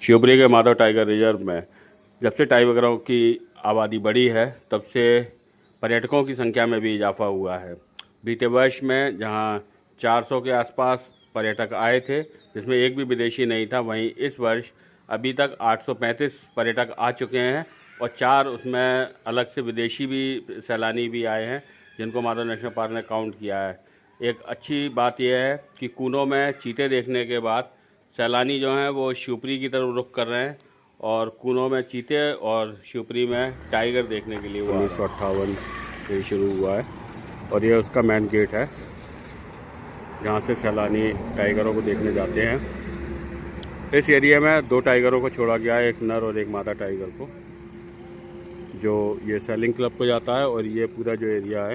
शिवपुरी के Madhav tiger reserve में जब से टाइगरों की आबादी बढ़ी है तब से पर्यटकों की संख्या में भी इजाफा हुआ है। बीते वर्ष में जहां 400 के आसपास पर्यटक आए थे जिसमें एक भी विदेशी नहीं था, वहीं इस वर्ष अभी तक 835 पर्यटक आ चुके हैं और 4 उसमें अलग से विदेशी भी सैलानी भी आए हैं जिनको माधव नेशनल पार्क ने काउंट किया है। एक अच्छी बात यह है कि कूनो में चीते देखने के बाद सैलानी जो हैं वो शिवपुरी की तरफ रुख कर रहे हैं और कूनो में चीते और शिवपुरी में टाइगर देखने के लिए 1958 से शुरू हुआ है और ये उसका मेन गेट है जहाँ से सैलानी टाइगरों को देखने जाते हैं। इस एरिया में 2 टाइगरों को छोड़ा गया है, एक नर और एक मादा टाइगर को, जो ये सेलिंग क्लब को जाता है। और ये पूरा जो एरिया है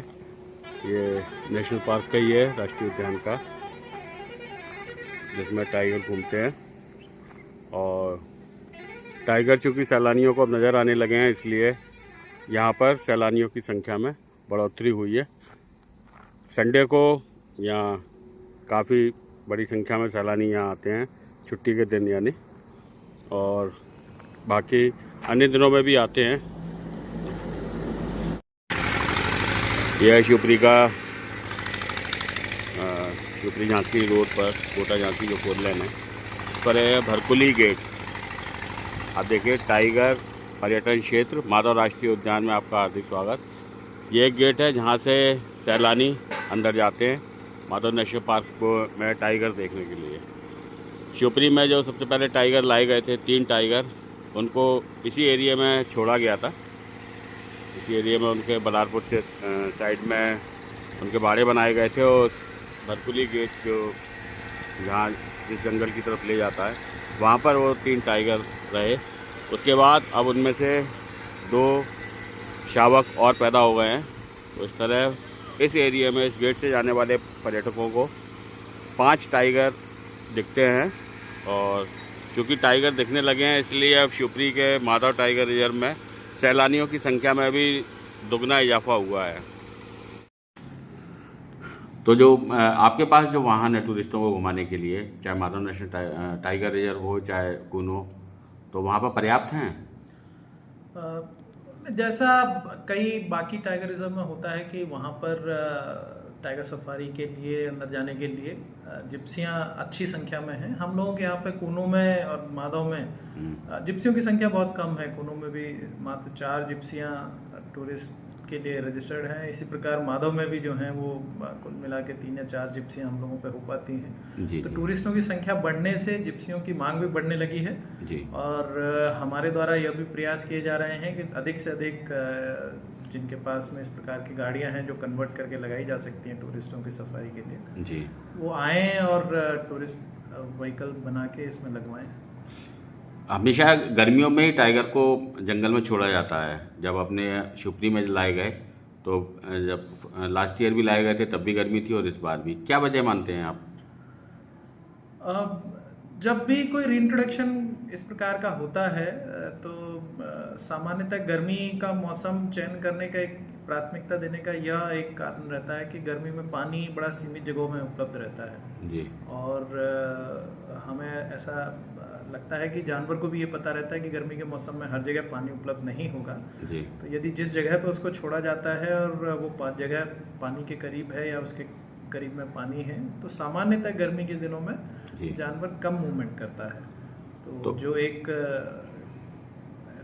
ये नेशनल पार्क का ही है, राष्ट्रीय उद्यान का, जिसमें टाइगर घूमते हैं। और टाइगर चूँकि सैलानियों को अब नज़र आने लगे हैं इसलिए यहाँ पर सैलानियों की संख्या में बढ़ोतरी हुई है। संडे को यहाँ काफ़ी बड़ी संख्या में सैलानी यहाँ आते हैं, छुट्टी के दिन यानी, और बाकी अन्य दिनों में भी आते हैं। यह है शिवपुरी का शिवपुरी झांसी रोड पर कोटा झांसी जो 4 लेन है उस पर है भरकुली गेट। आप देखिए, टाइगर पर्यटन क्षेत्र माधव राष्ट्रीय उद्यान में आपका हार्दिक स्वागत। ये एक गेट है जहाँ से सैलानी अंदर जाते हैं माधव नेशनल पार्क में टाइगर देखने के लिए। शिवपुरी में जो सबसे पहले टाइगर लाए गए थे, 3 टाइगर, उनको इसी एरिया में छोड़ा गया था। इसी एरिया में उनके बलारपुर से साइड में उनके बाड़े बनाए गए थे और भरकुली गेट जो जहाँ जिस जंगल की तरफ ले जाता है वहाँ पर वो 3 टाइगर रहे। उसके बाद अब उनमें से 2 शावक और पैदा हो गए हैं। तो इस तरह इस एरिया में, इस गेट से जाने वाले पर्यटकों को 5 टाइगर दिखते हैं। और क्योंकि टाइगर दिखने लगे हैं इसलिए अब शिवपुरी के माधव टाइगर रिजर्व में सैलानियों की संख्या में भी दुगना इजाफा हुआ है। तो जो आपके पास जो वाहन है टूरिस्टों को घुमाने के लिए, चाहे माधव नेशनल टाइगर रिजर्व हो चाहे कूनो, तो वहाँ पर पर्याप्त हैं? जैसा कई बाकी टाइगर रिजर्व में होता है कि वहाँ पर टाइगर सफारी के लिए अंदर जाने के लिए जिप्सियाँ अच्छी संख्या में हैं। हम लोगों के यहाँ पे कूनो में और माधव में जिप्सियों की संख्या बहुत कम है। कूनो में भी मात्र 4 जिप्सियाँ टूरिस्ट के लिए रजिस्टर्ड हैं। इसी प्रकार माधव में भी जो हैं वो कुल मिला के 3 या 4 जिप्सियाँ हम लोगों पे हो पाती हैं। तो टूरिस्टों की संख्या बढ़ने से जिप्सियों की मांग भी बढ़ने लगी है जी। और हमारे द्वारा यह भी प्रयास किए जा रहे हैं कि अधिक से अधिक जिनके पास में इस प्रकार की गाड़ियां हैं जो कन्वर्ट करके लगाई जा सकती हैं टूरिस्टों की सफारी के लिए जी, वो आएँ और टूरिस्ट व्हीकल बना के इसमें लगवाएं। हमेशा गर्मियों में ही टाइगर को जंगल में छोड़ा जाता है। जब अपने शिवपुरी में लाए गए तो जब लास्ट ईयर भी लाए गए थे तब भी गर्मी थी और इस बार भी, क्या वजह मानते हैं आप? जब भी कोई रीइंट्रोडक्शन इस प्रकार का होता है तो सामान्यतः गर्मी का मौसम चयन करने का एक प्राथमिकता देने का यह एक कारण रहता है कि गर्मी में पानी बड़ा सीमित जगहों में उपलब्ध रहता है जी। और हमें ऐसा लगता है कि जानवर को भी ये पता रहता है कि गर्मी के मौसम में हर जगह पानी उपलब्ध नहीं होगा जी। तो यदि जिस जगह पर उसको छोड़ा जाता है और वो जगह पानी के करीब है या उसके करीब में पानी है तो सामान्यतः गर्मी के दिनों में जानवर कम मूवमेंट करता है। तो जो एक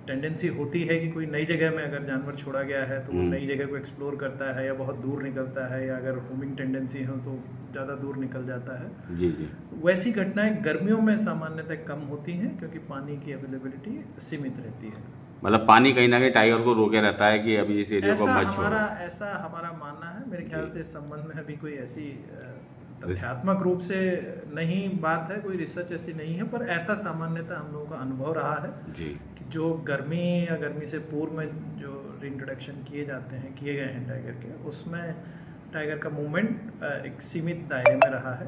टेंडेंसी होती है कि कोई नई जगह में अगर जानवर छोड़ा गया है तो वो नई जगह को एक्सप्लोर करता है या बहुत दूर निकलता है, या अगर होमिंग टेंडेंसी हो तो ज़्यादा दूर निकल जाता है जी जी। वैसी घटनाएं गर्मियों में सामान्यतः कम होती हैं क्योंकि पानी की अवेलेबिलिटी सीमित रहती है। मतलब पानी कहीं ना कहीं टाइगर को रोके रहता है कि अभी इस एरिया को मत छोड़ो। ऐसा हमारा मानना है। मेरे ख्याल से इस संबंध में अभी कोई ऐसी तथ्यात्मक रूप से नहीं बात है, कोई रिसर्च ऐसी नहीं है, पर ऐसा सामान्यतः हम लोगों का अनुभव रहा है जी कि जो गर्मी या गर्मी से पूर्व में जो रीइंट्रोडक्शन किए गए हैं टाइगर के, उसमें टाइगर का मूवमेंट एक सीमित दायरे में रहा है।